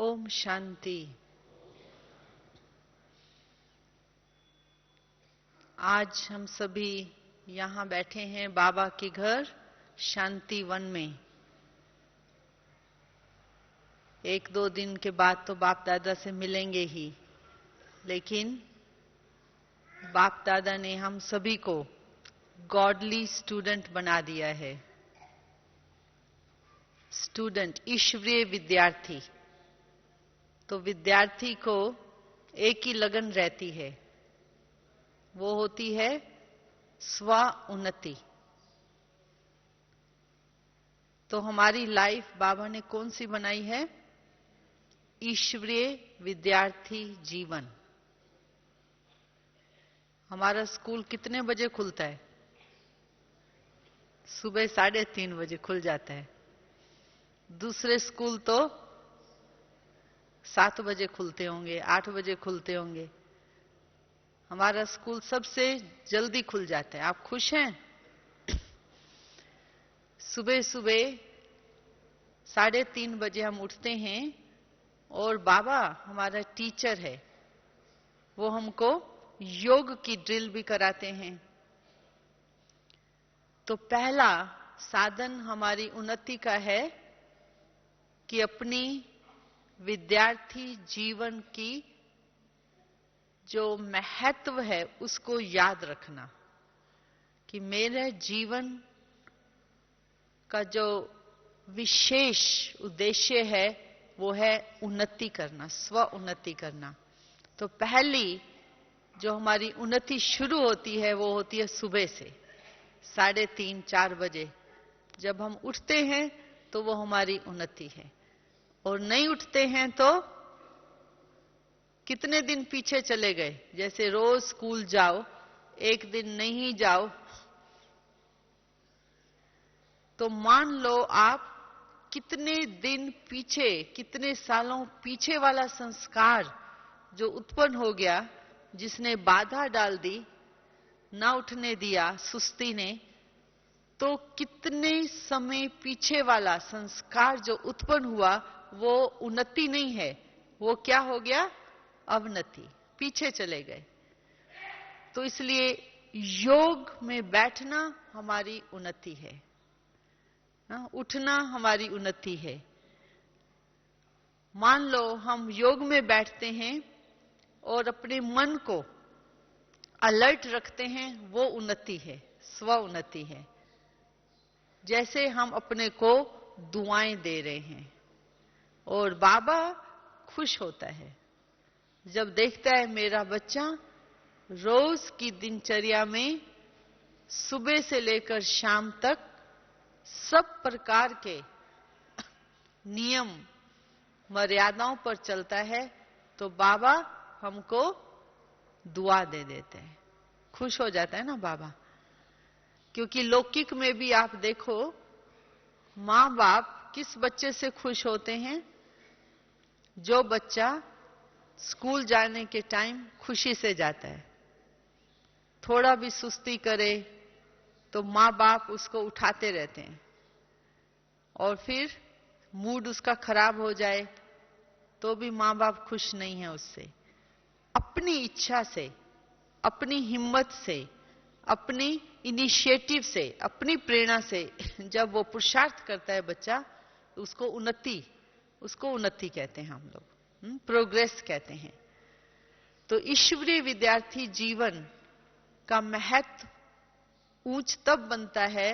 ओम शांति। आज हम सभी यहाँ बैठे हैं बाबा के घर शांति वन में। एक दो दिन के बाद तो बाप दादा से मिलेंगे ही, लेकिन बाप दादा ने हम सभी को गॉडली स्टूडेंट बना दिया है। स्टूडेंट, ईश्वरीय विद्यार्थी। तो विद्यार्थी को एक ही लगन रहती है, वो होती है स्व उन्नति। तो हमारी लाइफ बाबा ने कौन सी बनाई है? ईश्वरीय विद्यार्थी जीवन। हमारा स्कूल कितने बजे खुलता है? सुबह 3:30 बजे खुल जाता है। दूसरे स्कूल तो 7 बजे खुलते होंगे, 8 बजे खुलते होंगे। हमारा स्कूल सबसे जल्दी खुल जाता है। आप खुश हैं? सुबह सुबह 3:30 बजे हम उठते हैं और बाबा हमारा टीचर है, वो हमको योग की ड्रिल भी कराते हैं। तो पहला साधन हमारी उन्नति का है कि अपनी विद्यार्थी जीवन की जो महत्व है उसको याद रखना कि मेरे जीवन का जो विशेष उद्देश्य है वो है उन्नति करना, स्व उन्नति करना। तो पहली जो हमारी उन्नति शुरू होती है वो होती है सुबह से 3:30 4 बजे। जब हम उठते हैं तो वो हमारी उन्नति है, और नहीं उठते हैं तो कितने दिन पीछे चले गए। जैसे रोज स्कूल जाओ, एक दिन नहीं जाओ तो मान लो आप कितने दिन पीछे, कितने सालों पीछे वाला संस्कार जो उत्पन्न हो गया, जिसने बाधा डाल दी, ना उठने दिया सुस्ती ने, तो कितने समय पीछे वाला संस्कार जो उत्पन्न हुआ वो उन्नति नहीं है, वो क्या हो गया? अवनति, पीछे चले गए। तो इसलिए योग में बैठना हमारी उन्नति है, उठना हमारी उन्नति है। मान लो हम योग में बैठते हैं और अपने मन को अलर्ट रखते हैं, वो उन्नति है, स्व उन्नति है। जैसे हम अपने को दुआएं दे रहे हैं और बाबा खुश होता है जब देखता है मेरा बच्चा रोज की दिनचर्या में सुबह से लेकर शाम तक सब प्रकार के नियम मर्यादाओं पर चलता है। तो बाबा हमको दुआ दे देते हैं, खुश हो जाता है ना बाबा। क्योंकि लौकिक में भी आप देखो, माँ बाप किस बच्चे से खुश होते हैं? जो बच्चा स्कूल जाने के टाइम खुशी से जाता है। थोड़ा भी सुस्ती करे तो माँ बाप उसको उठाते रहते हैं, और फिर मूड उसका खराब हो जाए तो भी माँ बाप खुश नहीं है उससे। अपनी इच्छा से, अपनी हिम्मत से, अपनी इनिशिएटिव से, अपनी प्रेरणा से जब वो पुरुषार्थ करता है बच्चा, तो उसको उन्नति कहते हैं हम लोग, प्रोग्रेस कहते हैं। तो ईश्वरीय विद्यार्थी जीवन का महत्व ऊंच तब बनता है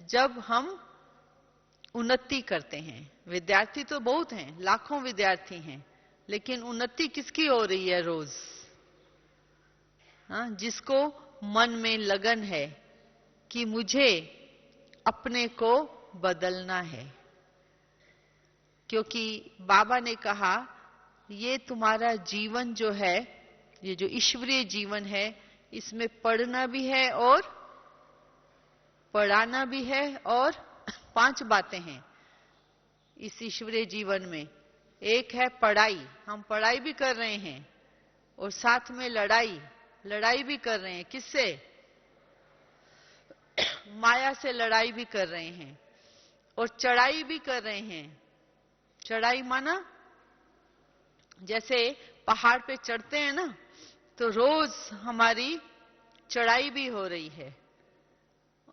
जब हम उन्नति करते हैं। विद्यार्थी तो बहुत हैं, लाखों विद्यार्थी हैं, लेकिन उन्नति किसकी हो रही है रोज? जिसको मन में लगन है कि मुझे अपने को बदलना है। क्योंकि बाबा ने कहा ये तुम्हारा जीवन जो है, ये जो ईश्वरीय जीवन है, इसमें पढ़ना भी है और पढ़ाना भी है, और 5 बातें हैं इस ईश्वरीय जीवन में। एक है पढ़ाई, हम पढ़ाई भी कर रहे हैं, और साथ में लड़ाई भी कर रहे हैं। किससे? माया से लड़ाई भी कर रहे हैं, और चढ़ाई भी कर रहे हैं। चढ़ाई माना जैसे पहाड़ पे चढ़ते हैं ना, तो रोज हमारी चढ़ाई भी हो रही है।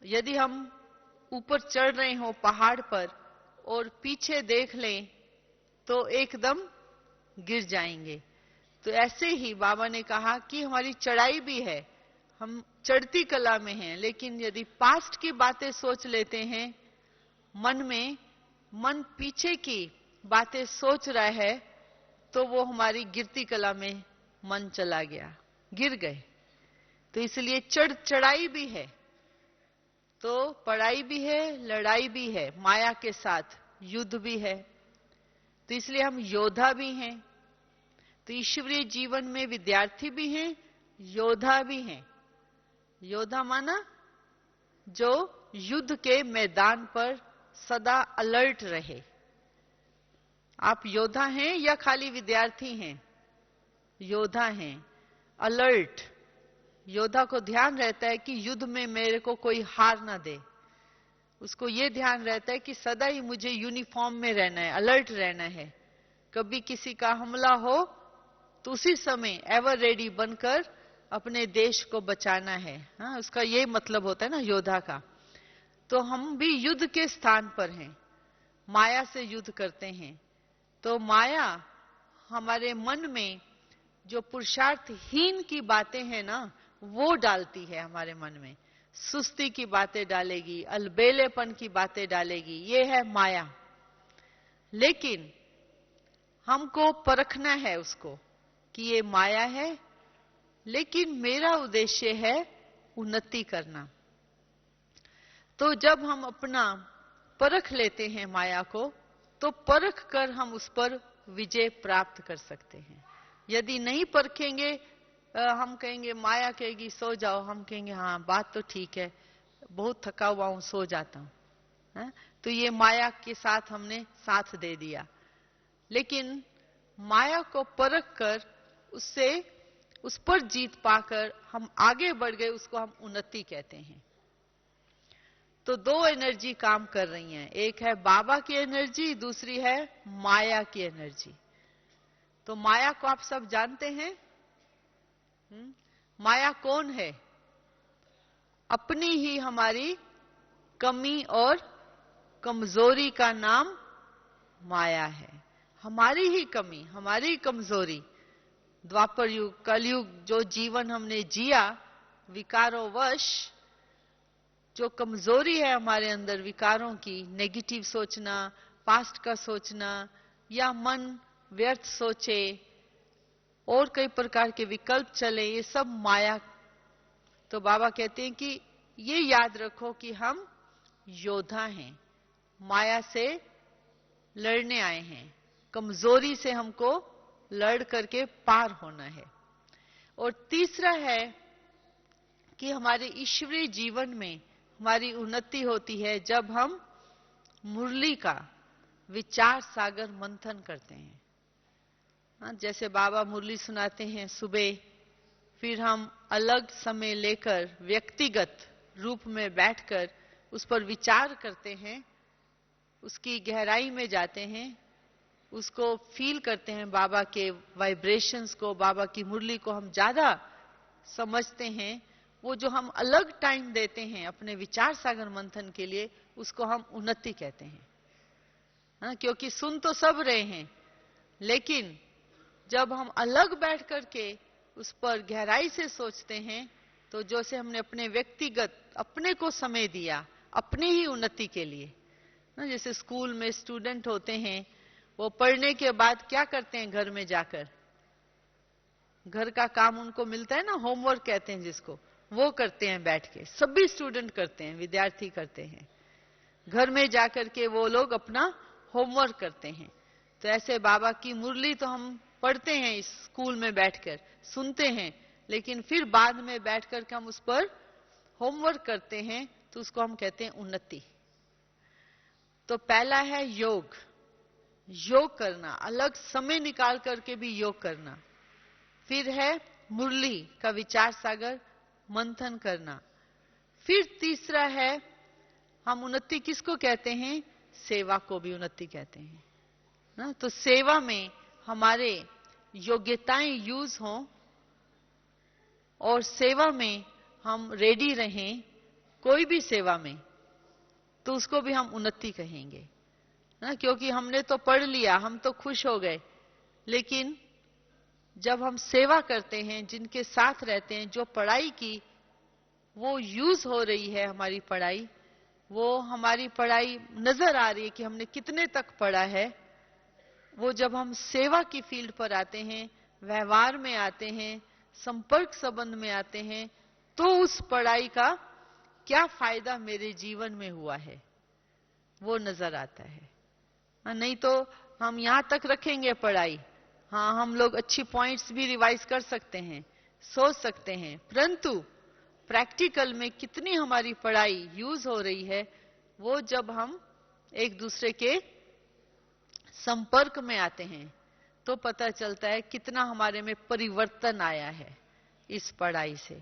यदि हम ऊपर चढ़ रहे हो पहाड़ पर और पीछे देख लें तो एकदम गिर जाएंगे। तो ऐसे ही बाबा ने कहा कि हमारी चढ़ाई भी है, हम चढ़ती कला में हैं, लेकिन यदि पास्ट की बातें सोच लेते हैं मन में, मन पीछे की बातें सोच रहा है, तो वो हमारी गिरती कला में मन चला गया, गिर गए। तो इसलिए चढ़ाई भी है, तो पढ़ाई भी है, लड़ाई भी है, माया के साथ युद्ध भी है। तो इसलिए हम योद्धा भी हैं। तो ईश्वरीय जीवन में विद्यार्थी भी हैं, योद्धा भी हैं। योद्धा माना जो युद्ध के मैदान पर सदा अलर्ट रहे। आप योद्धा हैं या खाली विद्यार्थी हैं? योद्धा हैं, अलर्ट। योद्धा को ध्यान रहता है कि युद्ध में मेरे को कोई हार ना दे। उसको ये ध्यान रहता है कि सदा ही मुझे यूनिफॉर्म में रहना है, अलर्ट रहना है। कभी किसी का हमला हो तो उसी समय एवर रेडी बनकर अपने देश को बचाना है। हाँ, उसका ये मतलब होता है ना योद्धा का। तो हम भी युद्ध के स्थान पर हैं, माया से युद्ध करते हैं। तो माया हमारे मन में जो पुरुषार्थहीन की बातें हैं ना, वो डालती है हमारे मन में। सुस्ती की बातें डालेगी, अलबेलेपन की बातें डालेगी, ये है माया। लेकिन हमको परखना है उसको कि ये माया है, लेकिन मेरा उद्देश्य है उन्नति करना। तो जब हम अपना परख लेते हैं माया को, तो परख कर हम उस पर विजय प्राप्त कर सकते हैं। यदि नहीं परखेंगे, हम कहेंगे, माया कहेगी सो जाओ, हम कहेंगे हाँ बात तो ठीक है, बहुत थका हुआ हूं, सो जाता हूं। तो ये माया के साथ हमने साथ दे दिया। लेकिन माया को परख कर उससे उस पर जीत पाकर हम आगे बढ़ गए, उसको हम उन्नति कहते हैं। तो दो एनर्जी काम कर रही हैं, एक है बाबा की एनर्जी, दूसरी है माया की एनर्जी। तो माया को आप सब जानते हैं। माया कौन है? अपनी ही हमारी कमी और कमजोरी का नाम माया है। हमारी ही कमी, हमारी कमजोरी, द्वापर युग, कलयुग जो जीवन हमने जिया विकारों वश, जो कमजोरी है हमारे अंदर विकारों की, नेगेटिव सोचना, पास्ट का सोचना, या मन व्यर्थ सोचे और कई प्रकार के विकल्प चले, ये सब माया। तो बाबा कहते हैं कि ये याद रखो कि हम योद्धा हैं, माया से लड़ने आए हैं, कमजोरी से हमको लड़ करके पार होना है। और तीसरा है कि हमारे ईश्वरीय जीवन में हमारी उन्नति होती है जब हम मुरली का विचार सागर मंथन करते हैं। जैसे बाबा मुरली सुनाते हैं सुबह, फिर हम अलग समय लेकर व्यक्तिगत रूप में बैठकर उस पर विचार करते हैं, उसकी गहराई में जाते हैं, उसको फील करते हैं, बाबा के वाइब्रेशंस को, बाबा की मुरली को हम ज्यादा समझते हैं। वो जो हम अलग टाइम देते हैं अपने विचार सागर मंथन के लिए, उसको हम उन्नति कहते हैं। हाँ, क्योंकि सुन तो सब रहे हैं, लेकिन जब हम अलग बैठ करके उस पर गहराई से सोचते हैं, तो जैसे हमने अपने व्यक्तिगत अपने को समय दिया अपनी ही उन्नति के लिए ना। जैसे स्कूल में स्टूडेंट होते हैं, वो पढ़ने के बाद क्या करते हैं, घर में जाकर घर का काम उनको मिलता है ना, होमवर्क कहते हैं जिसको, वो करते हैं बैठ के। सभी स्टूडेंट करते हैं, विद्यार्थी करते हैं, घर में जाकर के वो लोग अपना होमवर्क करते हैं। तो ऐसे बाबा की मुरली तो हम पढ़ते हैं इस स्कूल में बैठकर, सुनते हैं, लेकिन फिर बाद में बैठकर के हम उस पर होमवर्क करते हैं, तो उसको हम कहते हैं उन्नति। तो पहला है योग, योग करना, अलग समय निकाल करके भी योग करना। फिर है मुरली का विचार सागर मंथन करना। फिर तीसरा है, हम उन्नति किसको कहते हैं, सेवा को भी उन्नति कहते हैं ना। तो सेवा में हमारे योग्यताएं यूज हों और सेवा में हम रेडी रहें, कोई भी सेवा में, तो उसको भी हम उन्नति कहेंगे ना। क्योंकि हमने तो पढ़ लिया, हम तो खुश हो गए, लेकिन जब हम सेवा करते हैं, जिनके साथ रहते हैं, जो पढ़ाई की वो यूज हो रही है, हमारी पढ़ाई, वो हमारी पढ़ाई नजर आ रही है कि हमने कितने तक पढ़ा है, वो जब हम सेवा की फील्ड पर आते हैं, व्यवहार में आते हैं, संपर्क संबंध में आते हैं, तो उस पढ़ाई का क्या फायदा मेरे जीवन में हुआ है वो नजर आता है। नहीं तो हम यहां तक रखेंगे पढ़ाई, हाँ हम लोग अच्छी पॉइंट्स भी रिवाइज कर सकते हैं, सोच सकते हैं, परंतु प्रैक्टिकल में कितनी हमारी पढ़ाई यूज हो रही है, वो जब हम एक दूसरे के संपर्क में आते हैं तो पता चलता है कितना हमारे में परिवर्तन आया है इस पढ़ाई से।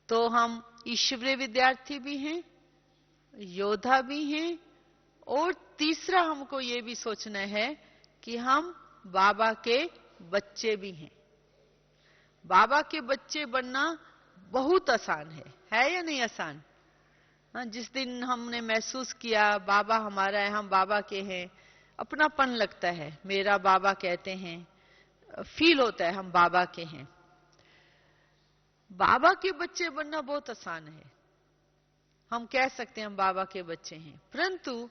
तो हम ईश्वरीय विद्यार्थी भी हैं, योद्धा भी हैं, और तीसरा हमको ये भी सोचना है कि हम बाबा के बच्चे भी हैं। बाबा के बच्चे बनना बहुत आसान है या नहीं आसान? हाँ, जिस दिन हमने महसूस किया बाबा हमारा है, हम बाबा के हैं, अपनापन लगता है, मेरा बाबा कहते हैं, फील होता है हम बाबा के हैं। बाबा के बच्चे बनना बहुत आसान है, हम कह सकते हैं हम बाबा के बच्चे हैं, परंतु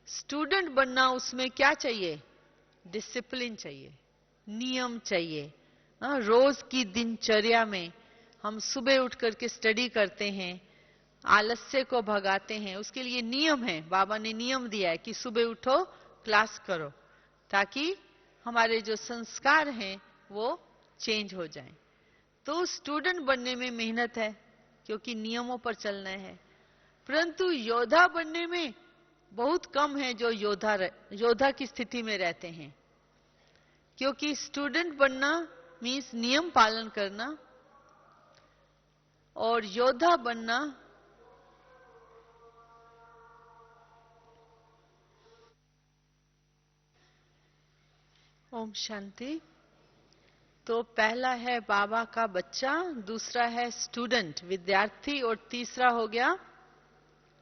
स्टूडेंट बनना, उसमें क्या चाहिए? डिसिप्लिन चाहिए, नियम चाहिए। रोज की दिनचर्या में हम सुबह उठ करके स्टडी करते हैं, आलस्य को भगाते हैं, उसके लिए नियम है, बाबा ने नियम दिया है कि सुबह उठो, क्लास करो, ताकि हमारे जो संस्कार हैं वो चेंज हो जाएं। तो स्टूडेंट बनने में मेहनत है क्योंकि नियमों पर चलना है, परंतु योद्धा बनने में बहुत कम है जो योद्धा की स्थिति में रहते हैं। क्योंकि स्टूडेंट बनना मीन्स नियम पालन करना, और योद्धा बनना ओम शांति। तो पहला है बाबा का बच्चा, दूसरा है स्टूडेंट विद्यार्थी, और तीसरा हो गया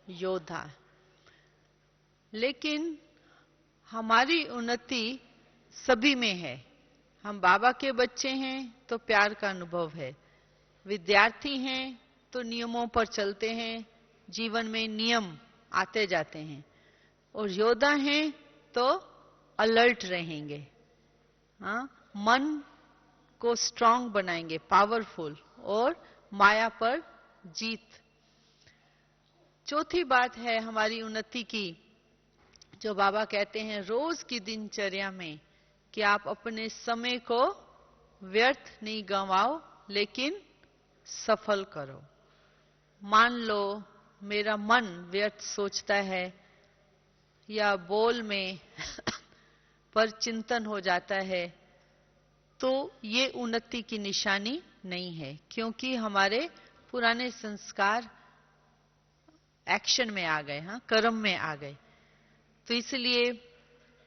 योद्धा। लेकिन हमारी उन्नति सभी में है। हम बाबा के बच्चे हैं तो प्यार का अनुभव है, विद्यार्थी हैं तो नियमों पर चलते हैं, जीवन में नियम आते जाते हैं, और योद्धा हैं तो अलर्ट रहेंगे, हाँ, मन को स्ट्रांग बनाएंगे, पावरफुल, और माया पर जीत। चौथी बात है हमारी उन्नति की, जो बाबा कहते हैं रोज की दिनचर्या में, कि आप अपने समय को व्यर्थ नहीं गंवाओ, लेकिन सफल करो। मान लो मेरा मन व्यर्थ सोचता है या बोल में पर चिंतन हो जाता है, तो ये उन्नति की निशानी नहीं है, क्योंकि हमारे पुराने संस्कार एक्शन में आ गए, हाँ, कर्म में आ गए। तो इसलिए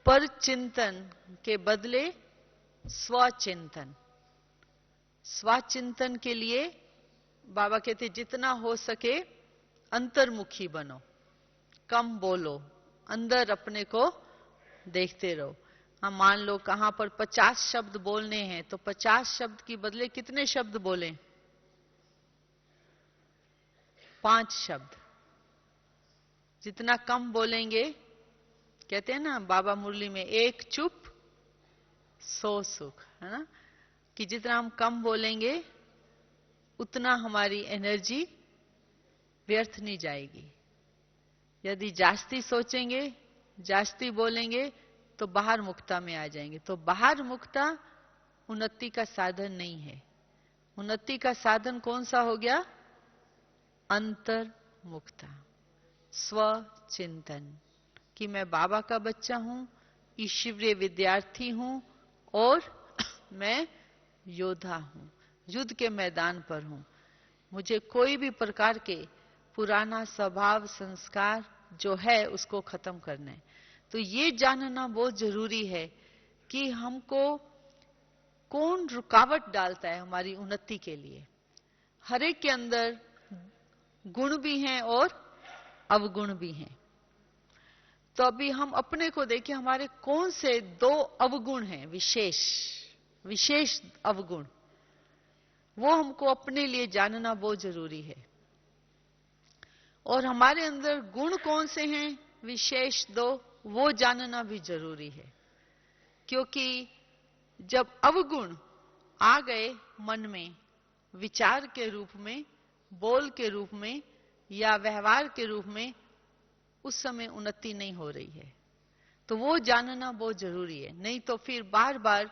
पर चिंतन के बदले स्वचिंतन, स्वचिंतन के लिए बाबा कहते जितना हो सके अंतर्मुखी बनो, कम बोलो, अंदर अपने को देखते रहो। हम मान लो कहां पर 50 शब्द बोलने हैं, तो 50 शब्द की बदले कितने शब्द बोलें? 5 शब्द। जितना कम बोलेंगे, कहते हैं ना बाबा मुरली में, एक चुप 100 सुख, है ना, कि जितना हम कम बोलेंगे उतना हमारी एनर्जी व्यर्थ नहीं जाएगी। यदि जास्ती सोचेंगे, जास्ती बोलेंगे, तो बाहर मुक्ता में आ जाएंगे। तो बाहर मुक्ता उन्नति का साधन नहीं है। उन्नति का साधन कौन सा हो गया? अंतर मुक्ता, स्वचिंतन, कि मैं बाबा का बच्चा हूं, ईश्वरीय विद्यार्थी हूं, और मैं योद्धा हूं, युद्ध के मैदान पर हूं। मुझे कोई भी प्रकार के पुराना स्वभाव संस्कार जो है उसको खत्म करना है। तो ये जानना बहुत जरूरी है कि हमको कौन रुकावट डालता है हमारी उन्नति के लिए। हर एक के अंदर गुण भी हैं और अवगुण भी हैं। तो अभी हम अपने को देखें, हमारे कौन से 2 अवगुण हैं, विशेष अवगुण, वो हमको अपने लिए जानना बहुत जरूरी है। और हमारे अंदर गुण कौन से हैं विशेष 2, वो जानना भी जरूरी है। क्योंकि जब अवगुण आ गए मन में, विचार के रूप में, बोल के रूप में या व्यवहार के रूप में, उस समय उन्नति नहीं हो रही है। तो वो जानना बहुत जरूरी है। नहीं तो फिर बार बार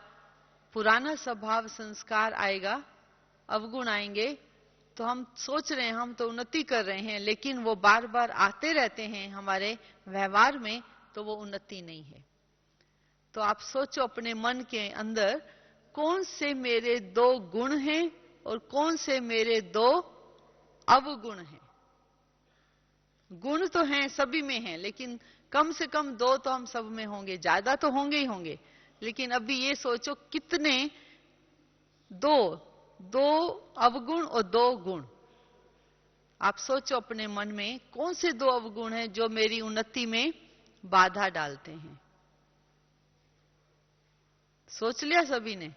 पुराना स्वभाव संस्कार आएगा, अवगुण आएंगे, तो हम सोच रहे हैं हम तो उन्नति कर रहे हैं, लेकिन वो बार बार आते रहते हैं हमारे व्यवहार में, तो वो उन्नति नहीं है। तो आप सोचो अपने मन के अंदर कौन से मेरे 2 गुण हैं और कौन से मेरे 2 अवगुण हैं। गुण तो हैं, सभी में हैं, लेकिन कम से कम 2 तो हम सब में होंगे, ज्यादा तो होंगे ही होंगे। लेकिन अभी ये सोचो कितने 2 अवगुण और 2 गुण। आप सोचो अपने मन में कौन से 2 अवगुण हैं जो मेरी उन्नति में बाधा डालते हैं। सोच लिया सभी ने?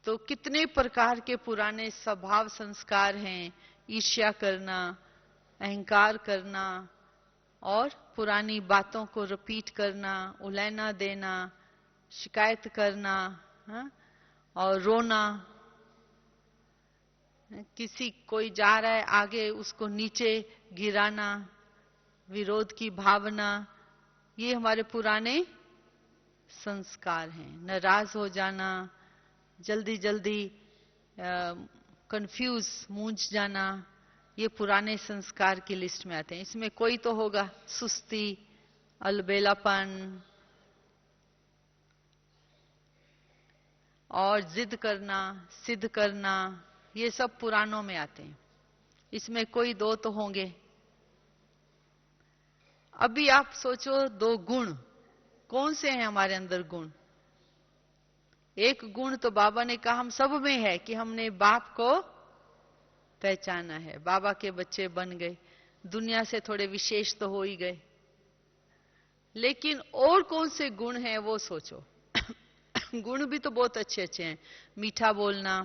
तो कितने प्रकार के पुराने स्वभाव संस्कार हैं, ईर्ष्या करना, अहंकार करना और पुरानी बातों को रिपीट करना, उलैना देना, शिकायत करना, और रोना, किसी कोई जा रहा है आगे उसको नीचे गिराना, विरोध की भावना, ये हमारे पुराने संस्कार हैं। नाराज हो जाना, जल्दी जल्दी कंफ्यूज, मूंझ जाना, ये पुराने संस्कार की लिस्ट में आते हैं। इसमें कोई तो होगा सुस्ती, अलबेलापन और जिद करना, सिद्ध करना, ये सब पुरानों में आते हैं। इसमें कोई 2 तो होंगे। अभी आप सोचो 2 गुण कौन से हैं हमारे अंदर गुण। एक गुण तो बाबा ने कहा हम सब में है कि हमने बाप को पहचाना है, बाबा के बच्चे बन गए, दुनिया से थोड़े विशेष तो हो ही गए। लेकिन और कौन से गुण हैं वो सोचो। गुण भी तो बहुत अच्छे अच्छे हैं, मीठा बोलना,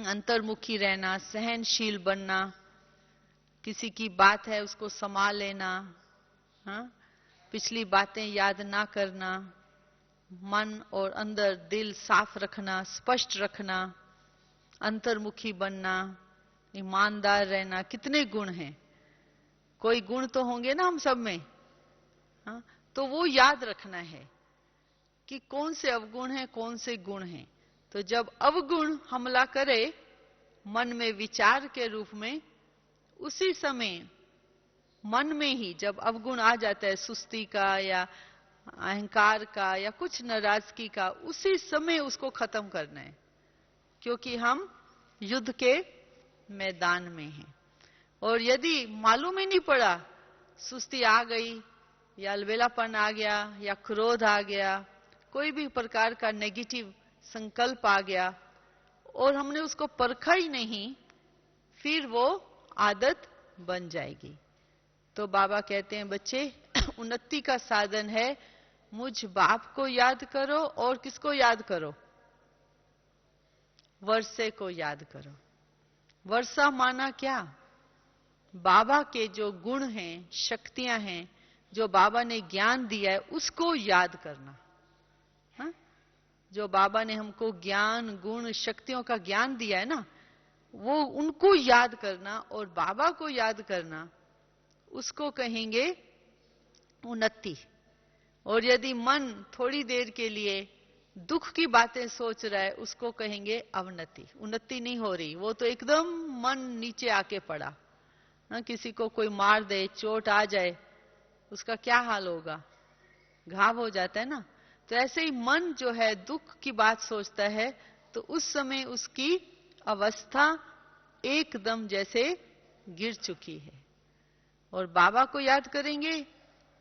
अंतर्मुखी रहना, सहनशील बनना, किसी की बात है उसको संभाल लेना, पिछली बातें याद ना करना, मन और अंदर दिल साफ रखना, स्पष्ट रखना, अंतर्मुखी बनना, ईमानदार रहना। कितने गुण हैं, कोई गुण तो होंगे ना हम सब में। तो वो याद रखना है कि कौन से अवगुण हैं, कौन से गुण हैं। तो जब अवगुण हमला करे मन में विचार के रूप में, उसी समय मन में ही जब अवगुण आ जाता है, सुस्ती का या अहंकार का या कुछ नाराजगी का, उसी समय उसको खत्म करना है। क्योंकि हम युद्ध के मैदान में हैं। और यदि मालूम ही नहीं पड़ा, सुस्ती आ गई या अलबेलापन आ गया या क्रोध आ गया, कोई भी प्रकार का नेगेटिव संकल्प आ गया और हमने उसको परखा ही नहीं, फिर वो आदत बन जाएगी। तो बाबा कहते हैं बच्चे, उन्नति का साधन है मुझ बाप को याद करो और किसको याद करो, वर्षे को याद करो। वर्षा माना क्या, बाबा के जो गुण हैं, शक्तियां हैं, जो बाबा ने ज्ञान दिया है, उसको याद करना। जो बाबा ने हमको ज्ञान, गुण, शक्तियों का ज्ञान दिया है ना, वो उनको याद करना और बाबा को याद करना, उसको कहेंगे उन्नति। और यदि मन थोड़ी देर के लिए दुख की बातें सोच रहा है, उसको कहेंगे अवनति। उन्नति नहीं हो रही, वो तो एकदम मन नीचे आके पड़ा। किसी को कोई मार दे, चोट आ जाए, उसका क्या हाल होगा, घाव हो जाता है ना। तो ऐसे ही मन जो है दुख की बात सोचता है, तो उस समय उसकी अवस्था एकदम जैसे गिर चुकी है। और बाबा को याद करेंगे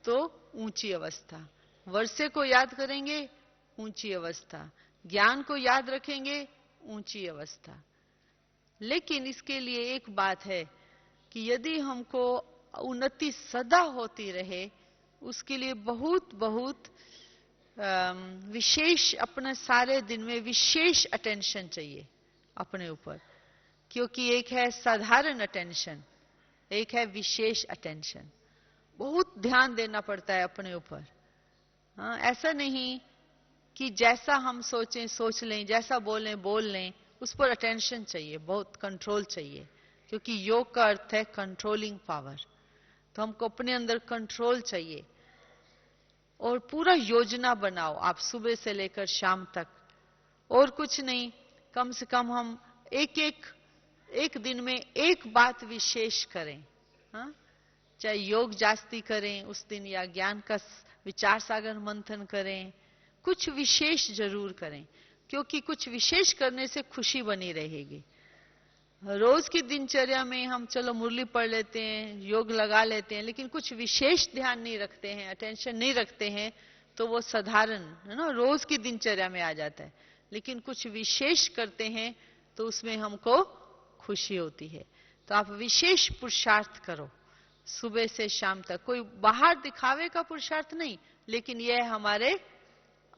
तो ऊंची अवस्था, वर्षे को याद करेंगे ऊंची अवस्था, ज्ञान को याद रखेंगे ऊंची अवस्था। लेकिन इसके लिए एक बात है कि यदि हमको उन्नति सदा होती रहे, उसके लिए बहुत बहुत विशेष, अपने सारे दिन में विशेष अटेंशन चाहिए अपने ऊपर। क्योंकि एक है साधारण अटेंशन, एक है विशेष अटेंशन। बहुत ध्यान देना पड़ता है अपने ऊपर। हाँ, ऐसा नहीं कि जैसा हम सोचें सोच लें, जैसा बोलें बोल लें, उस पर अटेंशन चाहिए, बहुत कंट्रोल चाहिए। क्योंकि योग का अर्थ है कंट्रोलिंग पावर। तो हमको अपने अंदर कंट्रोल चाहिए। और पूरा योजना बनाओ आप सुबह से लेकर शाम तक, और कुछ नहीं, कम से कम हम एक दिन में एक बात विशेष करें। हाँ, चाहे योग जास्ती करें उस दिन, या ज्ञान का विचार सागर मंथन करें, कुछ विशेष जरूर करें। क्योंकि कुछ विशेष करने से खुशी बनी रहेगी। रोज की दिनचर्या में हम चलो मुरली पढ़ लेते हैं, योग लगा लेते हैं, लेकिन कुछ विशेष ध्यान नहीं रखते हैं, अटेंशन नहीं रखते हैं, तो वो साधारण है ना, रोज की दिनचर्या में आ जाता है। लेकिन कुछ विशेष करते हैं तो उसमें हमको खुशी होती है। तो आप विशेष पुरुषार्थ करो सुबह से शाम तक। कोई बाहर दिखावे का पुरुषार्थ नहीं, लेकिन यह हमारे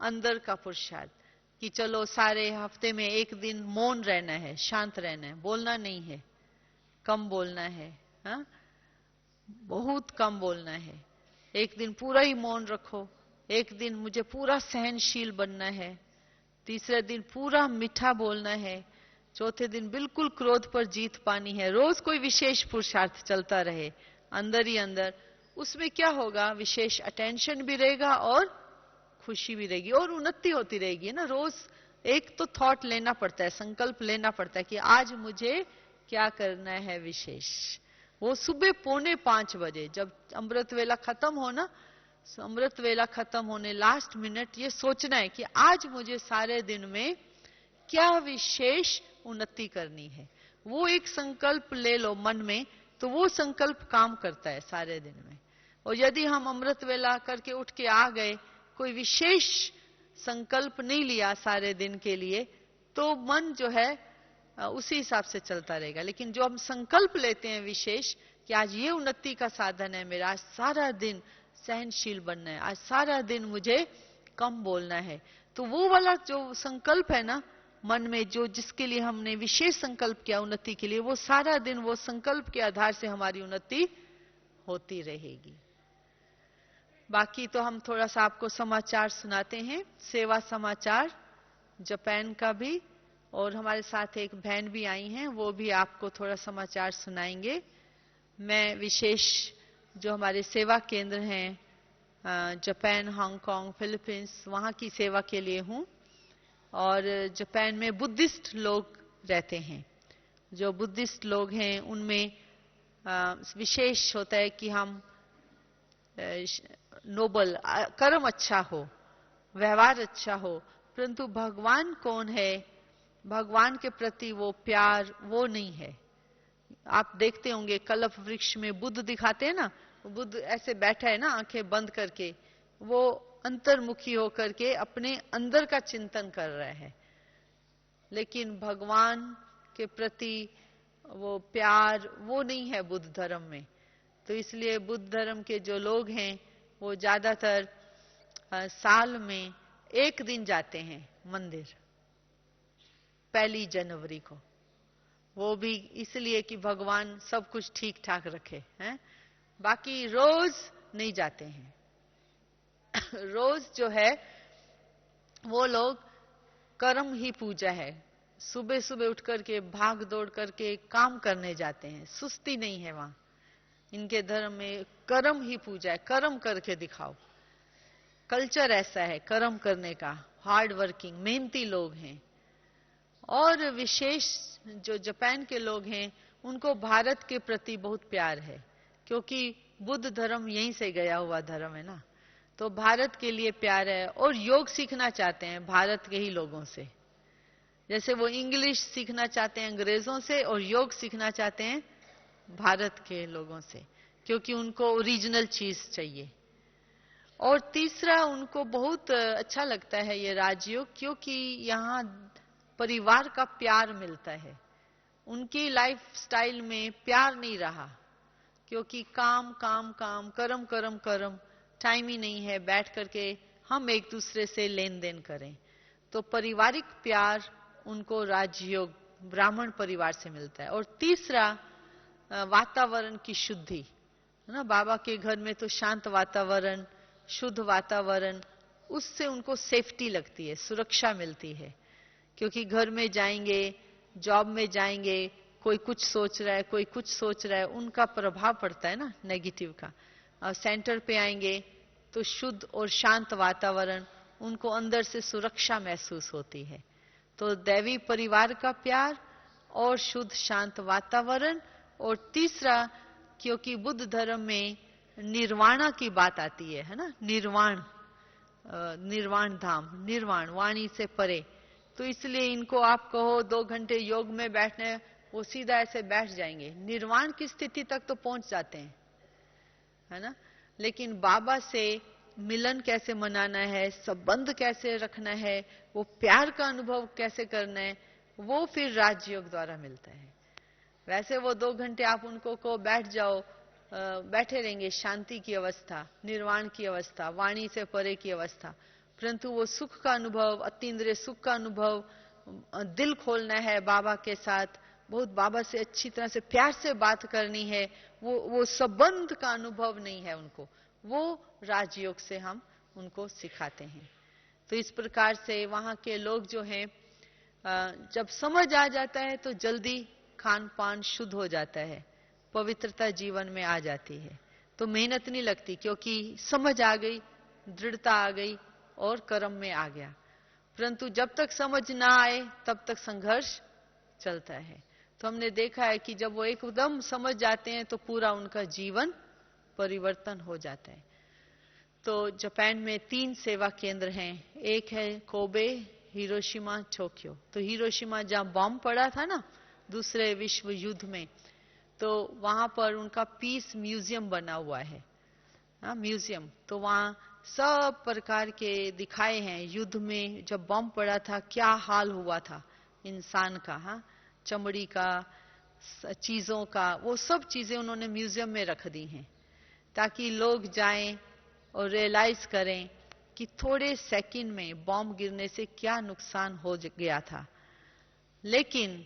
अंदर का पुरुषार्थ कि चलो सारे हफ्ते में एक दिन मौन रहना है, शांत रहना है, बोलना नहीं है, कम बोलना है। हाँ, बहुत कम बोलना है। एक दिन पूरा ही मौन रखो, एक दिन मुझे पूरा सहनशील बनना है, तीसरे दिन पूरा मीठा बोलना है, चौथे दिन बिल्कुल क्रोध पर जीत पानी है। रोज कोई विशेष पुरुषार्थ चलता रहे अंदर ही अंदर। उसमें क्या होगा, विशेष अटेंशन भी रहेगा और खुशी भी रहेगी और उन्नति होती रहेगी ना। रोज एक तो थॉट लेना पड़ता है, संकल्प लेना पड़ता है कि आज मुझे क्या करना है विशेष। वो सुबह 4:45 बजे जब अमृत वेला खत्म हो ना, अमृत वेला खत्म होने लास्ट मिनट ये सोचना है कि आज मुझे सारे दिन में क्या विशेष उन्नति करनी है। वो एक संकल्प ले लो मन में, तो वो संकल्प काम करता है सारे दिन में। और यदि हम अमृत वेला करके उठ के आ गए, कोई विशेष संकल्प नहीं लिया सारे दिन के लिए, तो मन जो है उसी हिसाब से चलता रहेगा। लेकिन जो हम संकल्प लेते हैं विशेष कि आज ये उन्नति का साधन है मेरा, आज सारा दिन सहनशील बनना है, आज सारा दिन मुझे कम बोलना है, तो वो वाला जो संकल्प है ना मन में, जो जिसके लिए हमने विशेष संकल्प किया उन्नति के लिए, वो सारा दिन वो संकल्प के आधार से हमारी उन्नति होती रहेगी। बाकी तो हम थोड़ा सा आपको समाचार सुनाते हैं, सेवा समाचार जापान का भी, और हमारे साथ एक बहन भी आई हैं, वो भी आपको थोड़ा समाचार सुनाएंगे। मैं विशेष जो हमारे सेवा केंद्र हैं जापान, हांगकांग, फिलीपींस, वहाँ की सेवा के लिए हूँ। और जापान में बुद्धिस्ट लोग रहते हैं। जो बुद्धिस्ट लोग हैं उनमें विशेष होता है कि हम नोबल, कर्म अच्छा हो, व्यवहार अच्छा हो, परंतु भगवान कौन है, भगवान के प्रति वो प्यार वो नहीं है। आप देखते होंगे कल्प वृक्ष में बुद्ध दिखाते हैं ना, बुद्ध ऐसे बैठा है ना आंखें बंद करके, वो अंतर्मुखी होकर के अपने अंदर का चिंतन कर रहा है। लेकिन भगवान के प्रति वो प्यार वो नहीं है बुद्ध धर्म में। तो इसलिए बुद्ध धर्म के जो लोग हैं वो ज्यादातर साल में एक दिन जाते हैं मंदिर, 1 जनवरी को। वो भी इसलिए कि भगवान सब कुछ ठीक ठाक रखे हैं, बाकी रोज नहीं जाते हैं। रोज जो है वो लोग कर्म ही पूजा है, सुबह सुबह उठ करके भाग दौड़ करके काम करने जाते हैं, सुस्ती नहीं है वहां। इनके धर्म में कर्म ही पूजा है, कर्म करके दिखाओ। कल्चर ऐसा है कर्म करने का, हार्ड वर्किंग मेहनती लोग हैं। और विशेष जो जापान के लोग हैं उनको भारत के प्रति बहुत प्यार है, क्योंकि बुद्ध धर्म यहीं से गया हुआ धर्म है ना, तो भारत के लिए प्यार है। और योग सीखना चाहते हैं भारत के ही लोगों से, जैसे वो इंग्लिश सीखना चाहते हैं अंग्रेजों से और योग सीखना चाहते हैं भारत के लोगों से, क्योंकि उनको ओरिजिनल चीज चाहिए। और तीसरा, उनको बहुत अच्छा लगता है ये राजयोग, क्योंकि यहाँ परिवार का प्यार मिलता है। उनकी लाइफ स्टाइल में प्यार नहीं रहा, क्योंकि काम काम काम, कर्म कर्म कर्म, टाइम ही नहीं है बैठ करके हम एक दूसरे से लेन देन करें। तो पारिवारिक प्यार उनको राजयोग ब्राह्मण परिवार से मिलता है। और तीसरा, वातावरण की शुद्धि, है ना। बाबा के घर में तो शांत वातावरण, शुद्ध वातावरण, उससे उनको सेफ्टी लगती है, सुरक्षा मिलती है। क्योंकि घर में जाएंगे, जॉब में जाएंगे, कोई कुछ सोच रहा है, कोई कुछ सोच रहा है, उनका प्रभाव पड़ता है ना नेगेटिव का। सेंटर पे आएंगे तो शुद्ध और शांत वातावरण, उनको अंदर से सुरक्षा महसूस होती है। तो दैवी परिवार का प्यार और शुद्ध शांत वातावरण। और तीसरा, क्योंकि बुद्ध धर्म में निर्वाणा की बात आती है ना, निर्वाण, निर्वाण धाम, निर्वाण वाणी से परे। तो इसलिए इनको आप कहो 2 घंटे योग में बैठने, वो सीधा ऐसे बैठ जाएंगे, निर्वाण की स्थिति तक तो पहुंच जाते हैं, है ना। लेकिन बाबा से मिलन कैसे मनाना है, संबंध कैसे रखना है, वो प्यार का अनुभव कैसे करना है, वो फिर राजयोग द्वारा मिलता है। वैसे वो 2 घंटे आप उनको को बैठ जाओ, बैठे रहेंगे, शांति की अवस्था, निर्वाण की अवस्था, वाणी से परे की अवस्था, परंतु वो सुख का अनुभव, अतीन्द्रिय सुख का अनुभव, दिल खोलना है बाबा के साथ, बहुत बाबा से अच्छी तरह से प्यार से बात करनी है, वो संबंध का अनुभव नहीं है उनको, वो राजयोग से हम उनको सिखाते हैं। तो इस प्रकार से वहां के लोग जो हैं, जब समझ आ जाता है तो जल्दी खान पान शुद्ध हो जाता है, पवित्रता जीवन में आ जाती है। तो मेहनत नहीं लगती, क्योंकि समझ आ गई, दृढ़ता आ गई और कर्म में आ गया। परंतु जब तक समझ ना आए तब तक संघर्ष चलता है। तो हमने देखा है कि जब वो एकदम समझ जाते हैं तो पूरा उनका जीवन परिवर्तन हो जाता है। तो जापान में 3 सेवा केंद्र हैं। एक है कोबे, हिरोशिमा, टोक्यो। तो हिरोशिमा जहां बॉम्ब पड़ा था ना दूसरे विश्व युद्ध में, तो वहां पर उनका पीस म्यूजियम बना हुआ है, म्यूजियम। तो वहां सब प्रकार के दिखाए हैं, युद्ध में जब बॉम्ब पड़ा था क्या हाल हुआ था इंसान का, चमड़ी का, चीजों का, वो सब चीजें उन्होंने म्यूजियम में रख दी हैं, ताकि लोग जाएं और रियलाइज करें कि थोड़े सेकंड में बॉम्ब गिरने से क्या नुकसान हो गया था। लेकिन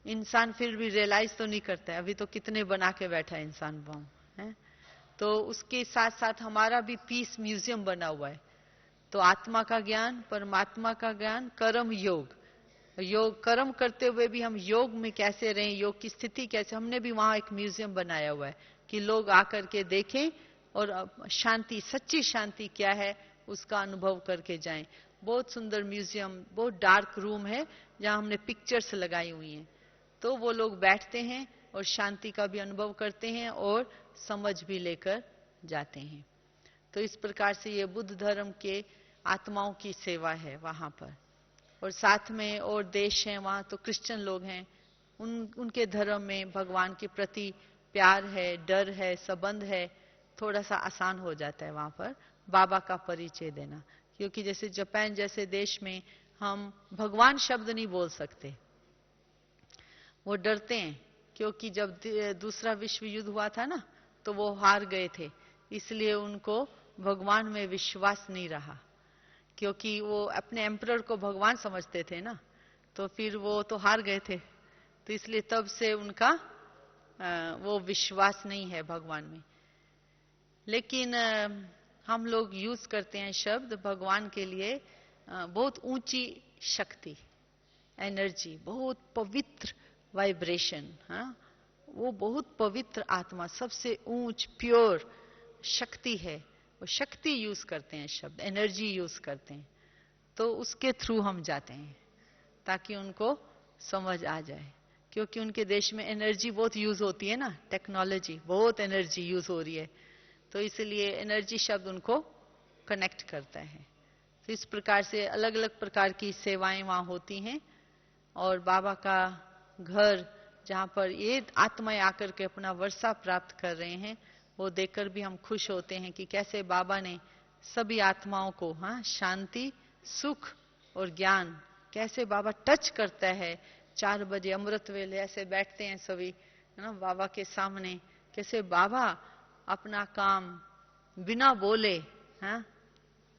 इंसान फिर भी रियलाइज तो नहीं करता है, अभी तो कितने बना के बैठा है इंसान बॉम्ब, है। तो उसके साथ साथ हमारा भी पीस म्यूजियम बना हुआ है। तो आत्मा का ज्ञान, परमात्मा का ज्ञान, कर्म योग, योग कर्म करते हुए भी हम योग में कैसे रहें, योग की स्थिति कैसे, हमने भी वहां एक म्यूजियम बनाया हुआ है कि लोग आकर के देखें और शांति, सच्ची शांति क्या है उसका अनुभव करके जाएं। बहुत सुंदर म्यूजियम, बहुत डार्क रूम है जहां हमने पिक्चर्स लगाई हुई हैं। तो वो लोग बैठते हैं और शांति का भी अनुभव करते हैं और समझ भी लेकर जाते हैं। तो इस प्रकार से ये बुद्ध धर्म के आत्माओं की सेवा है वहां पर। और साथ में और देश हैं वहां, तो क्रिश्चियन लोग हैं, उनके धर्म में भगवान के प्रति प्यार है, डर है, संबंध है, थोड़ा सा आसान हो जाता है वहां पर बाबा का परिचय देना। क्योंकि जैसे जापान जैसे देश में हम भगवान शब्द नहीं बोल सकते, वो डरते हैं, क्योंकि जब दूसरा विश्व युद्ध हुआ था ना तो वो हार गए थे, इसलिए उनको भगवान में विश्वास नहीं रहा, क्योंकि वो अपने एम्परर को भगवान समझते थे ना, तो फिर वो तो हार गए थे, तो इसलिए तब से उनका वो विश्वास नहीं है भगवान में। लेकिन हम लोग यूज करते हैं शब्द भगवान के लिए, बहुत ऊंची शक्ति, एनर्जी, बहुत पवित्र वाइब्रेशन, वो बहुत पवित्र आत्मा, सबसे ऊंच प्योर शक्ति है, वो शक्ति यूज करते हैं शब्द, एनर्जी यूज करते हैं। तो उसके थ्रू हम जाते हैं ताकि उनको समझ आ जाए, क्योंकि उनके देश में एनर्जी बहुत यूज होती है ना, टेक्नोलॉजी, बहुत एनर्जी यूज हो रही है, तो इसलिए एनर्जी शब्द उनको कनेक्ट करता है। तो इस प्रकार से अलग अलग प्रकार की सेवाएं वहां होती हैं। और बाबा का घर जहां पर ये आत्माएं आकर के अपना वर्षा प्राप्त कर रहे हैं, वो देखकर भी हम खुश होते हैं कि कैसे बाबा ने सभी आत्माओं को शांति, सुख और ज्ञान कैसे बाबा टच करता है। 4 बजे अमृत वेले ऐसे बैठते हैं सभी, है ना, बाबा के सामने, कैसे बाबा अपना काम बिना बोले,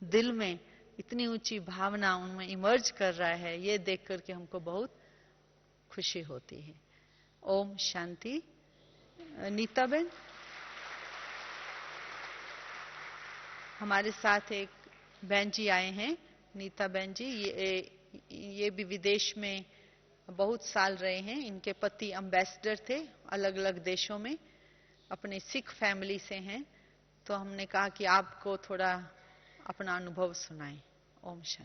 दिल में इतनी ऊंची भावना उनमें इमर्ज कर रहा है, ये देख करके हमको बहुत खुशी होती है। ओम शांति। नीता बहन, हमारे साथ एक बहन जी आए हैं, नीता बहन जी, ये भी विदेश में बहुत साल रहे हैं। इनके पति एम्बेसडर थे अलग अलग देशों में, अपने सिख फैमिली से हैं। तो हमने कहा कि आपको थोड़ा अपना अनुभव सुनाएं। ओम शांति।